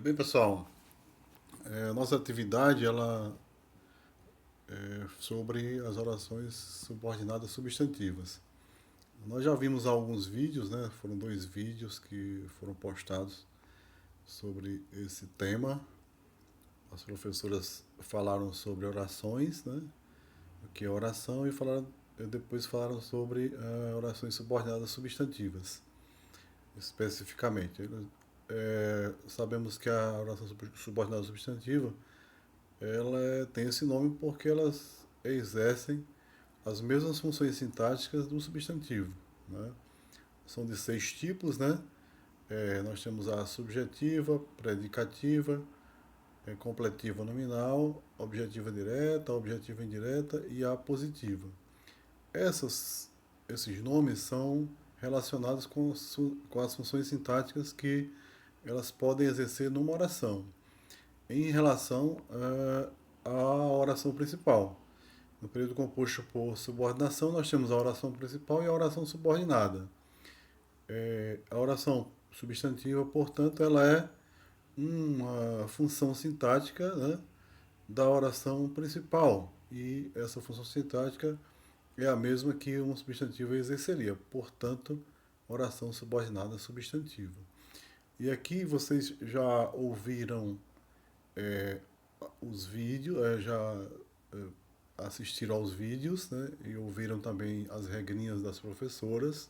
Bem, pessoal, nossa atividade ela é sobre as orações subordinadas substantivas. Nós já vimos alguns vídeos, né? Foram dois vídeos que foram postados sobre esse tema. As professoras falaram sobre orações, né? O que é oração e depois falaram sobre orações subordinadas substantivas, especificamente. Sabemos que a oração subordinada substantiva tem esse nome porque elas exercem as mesmas funções sintáticas do substantivo. Né? São de seis tipos, né? Nós temos a subjetiva, predicativa, completiva nominal, objetiva direta, objetiva indireta e a positiva. Essas, esses nomes são relacionados com as funções sintáticas que elas podem exercer numa oração, em relação à oração principal. No período composto por subordinação, nós temos a oração principal e a oração subordinada. A oração substantiva, portanto, ela é uma função sintática, né, da oração principal. E essa função sintática é a mesma que um substantivo exerceria. Portanto, oração subordinada substantiva. E aqui vocês já ouviram os vídeos, já assistiram aos vídeos, né, e ouviram também as regrinhas das professoras.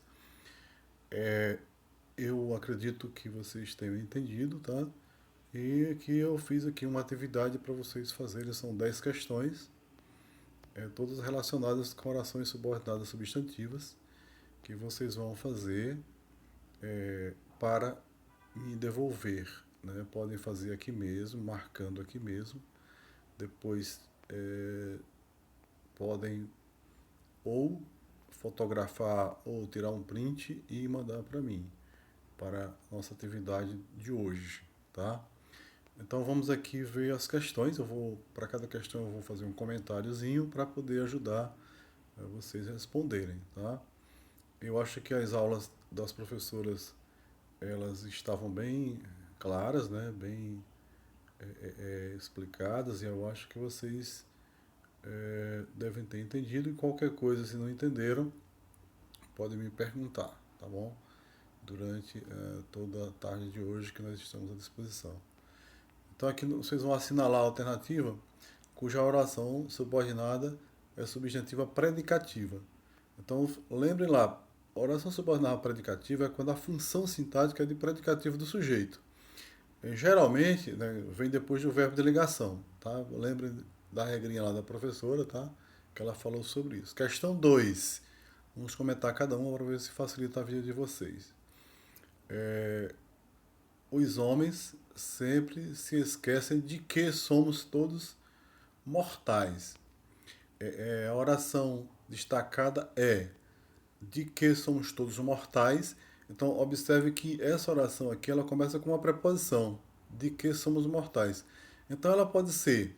Eu acredito que vocês tenham entendido, tá? E aqui eu fiz aqui uma atividade para vocês fazerem, são 10 questões, todas relacionadas com orações subordinadas substantivas, que vocês vão fazer para me devolver. Né? Podem fazer aqui mesmo, marcando aqui mesmo. Depois podem ou fotografar ou tirar um print e mandar para mim, para a nossa atividade de hoje, tá? Então vamos aqui ver as questões. Para cada questão eu vou fazer um comentáriozinho para poder ajudar vocês a responderem, tá? Eu acho que as aulas das professoras elas estavam bem claras, né? Bem explicadas, e eu acho que vocês devem ter entendido. E qualquer coisa, se não entenderam, podem me perguntar, tá bom? Durante toda a tarde de hoje que nós estamos à disposição. Então aqui vocês vão assinalar a alternativa cuja oração subordinada é substantiva predicativa. Então lembrem lá, oração subordinada predicativa é quando a função sintática é de predicativo do sujeito. Geralmente, né, vem depois do verbo de ligação, tá? Lembrem da regrinha lá da professora, tá? Que ela falou sobre isso. Questão 2. Vamos comentar cada uma para ver se facilita a vida de vocês. Os homens sempre se esquecem de que somos todos mortais. A oração destacada é de que somos todos mortais. Então observe que essa oração aqui ela começa com uma preposição de que somos mortais. Então ela pode ser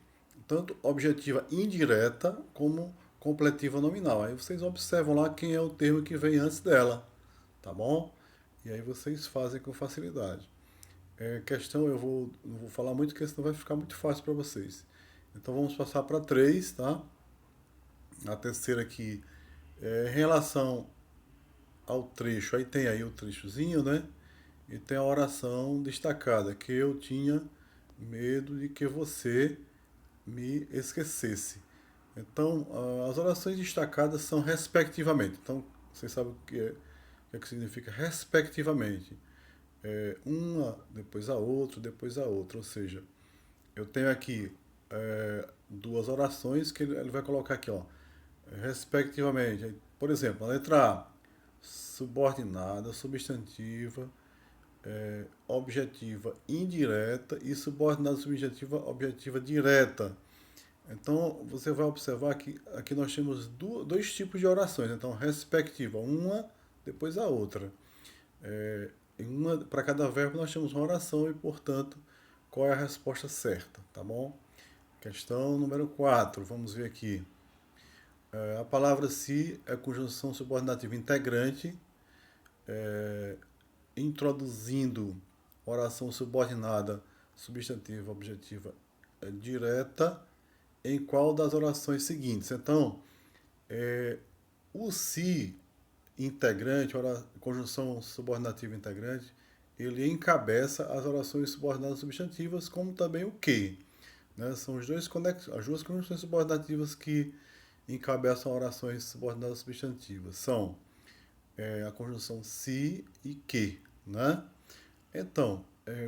tanto objetiva indireta como completiva nominal. Aí vocês observam lá quem é o termo que vem antes dela, tá bom? E aí vocês fazem com facilidade. Questão não vou falar muito porque senão vai ficar muito fácil para vocês. Então vamos passar para 3, tá? A terceira aqui em relação ao trecho, aí tem aí o trechozinho, né? E tem a oração destacada, que eu tinha medo de que você me esquecesse. Então, as orações destacadas são respectivamente. Então, vocês sabem o que significa respectivamente. Uma, depois a outra. Ou seja, eu tenho aqui duas orações que ele vai colocar aqui, ó, respectivamente. Por exemplo, a letra A, subordinada, substantiva, objetiva indireta e subordinada subjetiva objetiva direta. Então você vai observar que aqui nós temos dois tipos de orações. Então, respectiva, uma depois a outra. Para cada verbo nós temos uma oração e, portanto, qual é a resposta certa, tá bom? Questão número 4, vamos ver aqui. A palavra se é conjunção subordinativa integrante, introduzindo oração subordinada substantiva objetiva direta em qual das orações seguintes. Então, o se integrante, conjunção subordinativa integrante, ele encabeça as orações subordinadas substantivas, como também o que. Né? São as duas conjunções subordinativas que encabeçam orações subordinadas substantivas. São a conjunção se e que. Né? Então,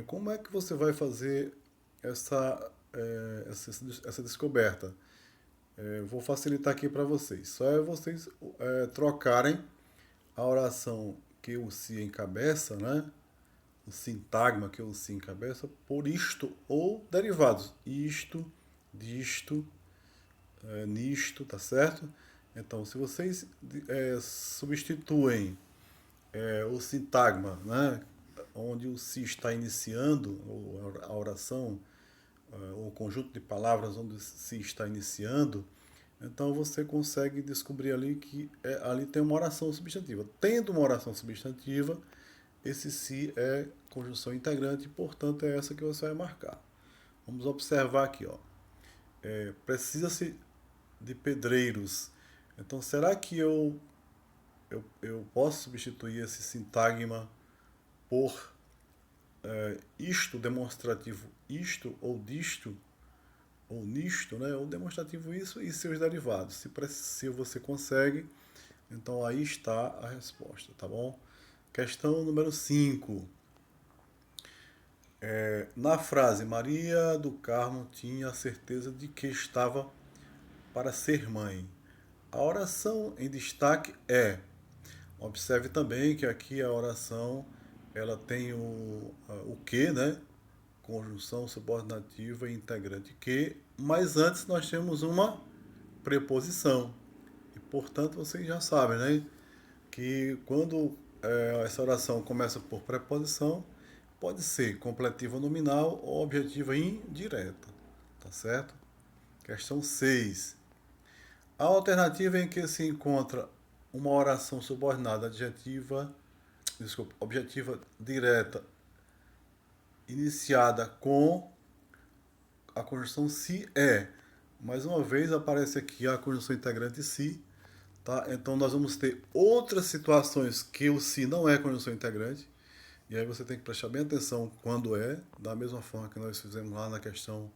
como é que você vai fazer essa descoberta? Vou facilitar aqui para vocês. Só é vocês trocarem a oração que o se encabeça, né? O sintagma que o se encabeça, por isto ou derivados. Isto, disto, nisto, tá certo? Então, se vocês substituem o sintagma, né? Onde o se está iniciando a oração, o conjunto de palavras onde se está iniciando, então você consegue descobrir ali que ali tem uma oração substantiva. Tendo uma oração substantiva, esse se é conjunção integrante, e, portanto, é essa que você vai marcar. Vamos observar aqui, ó. Precisa-se de pedreiros. Então, será que eu posso substituir esse sintagma por isto demonstrativo isto ou disto ou nisto, né? Ou demonstrativo isso e seus derivados. Se você consegue, então aí está a resposta, tá bom? Questão número 5. Na frase Maria do Carmo tinha a certeza de que estava para ser mãe. A oração em destaque é. Observe também que aqui a oração ela tem o que, né? Conjunção subordinativa e integrante que, mas antes nós temos uma preposição. E, portanto, vocês já sabem, né? Que quando essa oração começa por preposição, pode ser completiva nominal ou objetiva indireta. Tá certo? Questão 6. A alternativa em que se encontra uma oração subordinada objetiva direta iniciada com a conjunção se é. Mais uma vez aparece aqui a conjunção integrante se, tá? Então nós vamos ter outras situações que o se não é conjunção integrante. E aí você tem que prestar bem atenção quando é, da mesma forma que nós fizemos lá na questão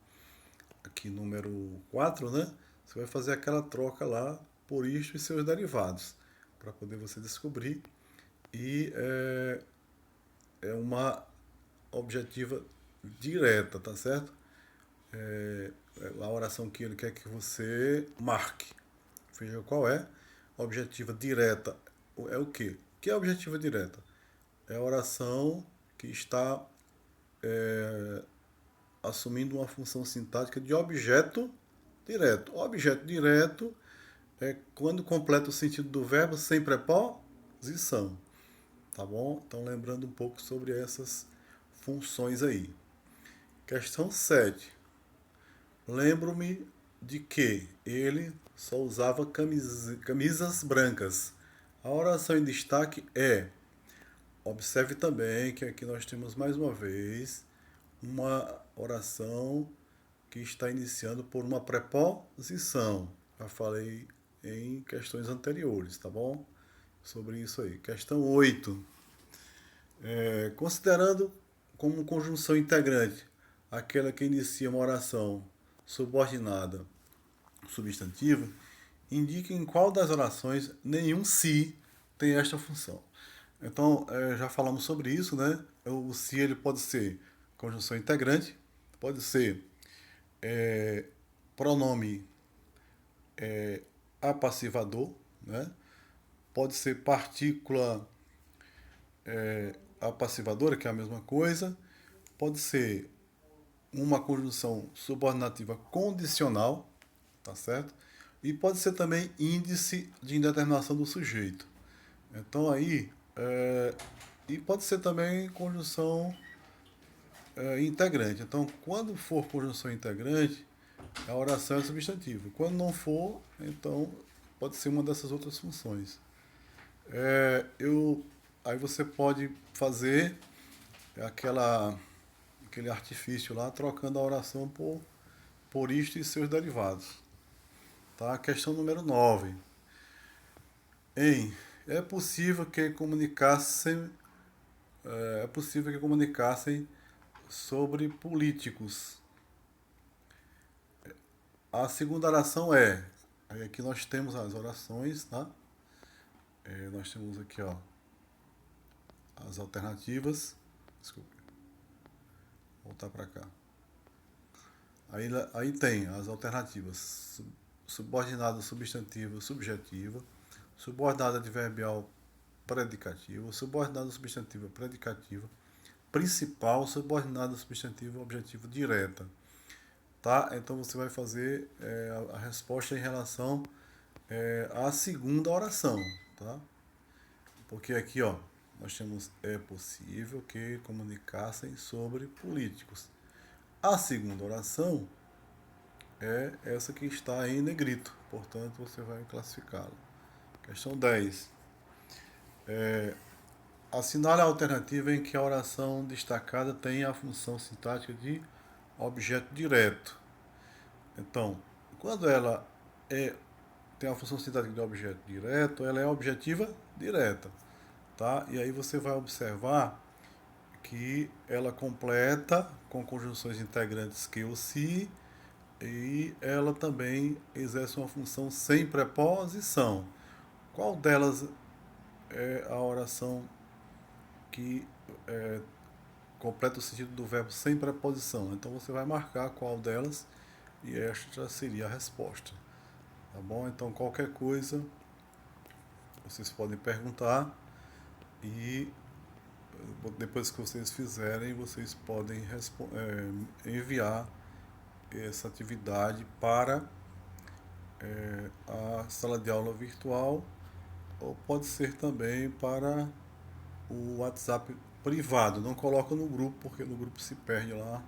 aqui número 4, né? Você vai fazer aquela troca lá por isto e seus derivados, para poder você descobrir. E é uma objetiva direta, tá certo? A oração que ele quer que você marque. Veja qual é. Objetiva direta é o quê? O que é objetiva direta? É a oração que está assumindo uma função sintática de objeto direto. O objeto direto é quando completa o sentido do verbo sem preposição. Tá bom? Então, lembrando um pouco sobre essas funções aí. Questão 7. Lembro-me de que ele só usava camisas brancas. A oração em destaque é. Observe também que aqui nós temos mais uma vez uma oração que está iniciando por uma preposição. Já falei em questões anteriores, tá bom? Sobre isso aí. Questão 8. Considerando como conjunção integrante aquela que inicia uma oração subordinada substantiva, indique em qual das orações nenhum se tem esta função. Então, já falamos sobre isso, né? O se ele pode ser conjunção integrante, pode ser pronome apassivador, né? Pode ser partícula apassivadora, que é a mesma coisa, pode ser uma conjunção subordinativa condicional, tá certo? E pode ser também índice de indeterminação do sujeito. Então aí, e pode ser também conjunção integrante. Então, quando for conjunção integrante, a oração é substantivo. Quando não for, então pode ser uma dessas outras funções. Aí você pode fazer aquele aquele artifício lá, trocando a oração por isto e seus derivados. Tá? Questão número 9. É possível que comunicassem sobre políticos. A segunda oração aí aqui nós temos as orações, tá? Nós temos aqui, ó, as alternativas. Desculpa, voltar para cá. Aí tem as alternativas: subordinado substantivo subjetiva, subordinado adverbial predicativo, subordinado substantivo predicativa, principal, subordinado substantivo objetivo direta. Tá? Então você vai fazer a resposta em relação à segunda oração, tá? Porque aqui, ó, nós temos é possível que comunicassem sobre políticos. A segunda oração é essa que está em negrito, portanto você vai classificá-la. Questão 10. Assinale a alternativa em que a oração destacada tem a função sintática de objeto direto. Então, quando ela tem a função sintática de objeto direto, ela é objetiva direta. Tá? E aí você vai observar que ela completa com conjunções integrantes que ou se, e ela também exerce uma função sem preposição. Qual delas é a oração que completa o sentido do verbo sem preposição? Então você vai marcar qual delas e esta seria a resposta. Tá bom? Então qualquer coisa vocês podem perguntar e depois que vocês fizerem, vocês podem enviar essa atividade para a sala de aula virtual, ou pode ser também para o WhatsApp privado. Não coloca no grupo, porque no grupo se perde lá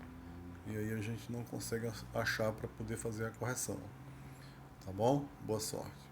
e aí a gente não consegue achar para poder fazer a correção. Tá bom? Boa sorte.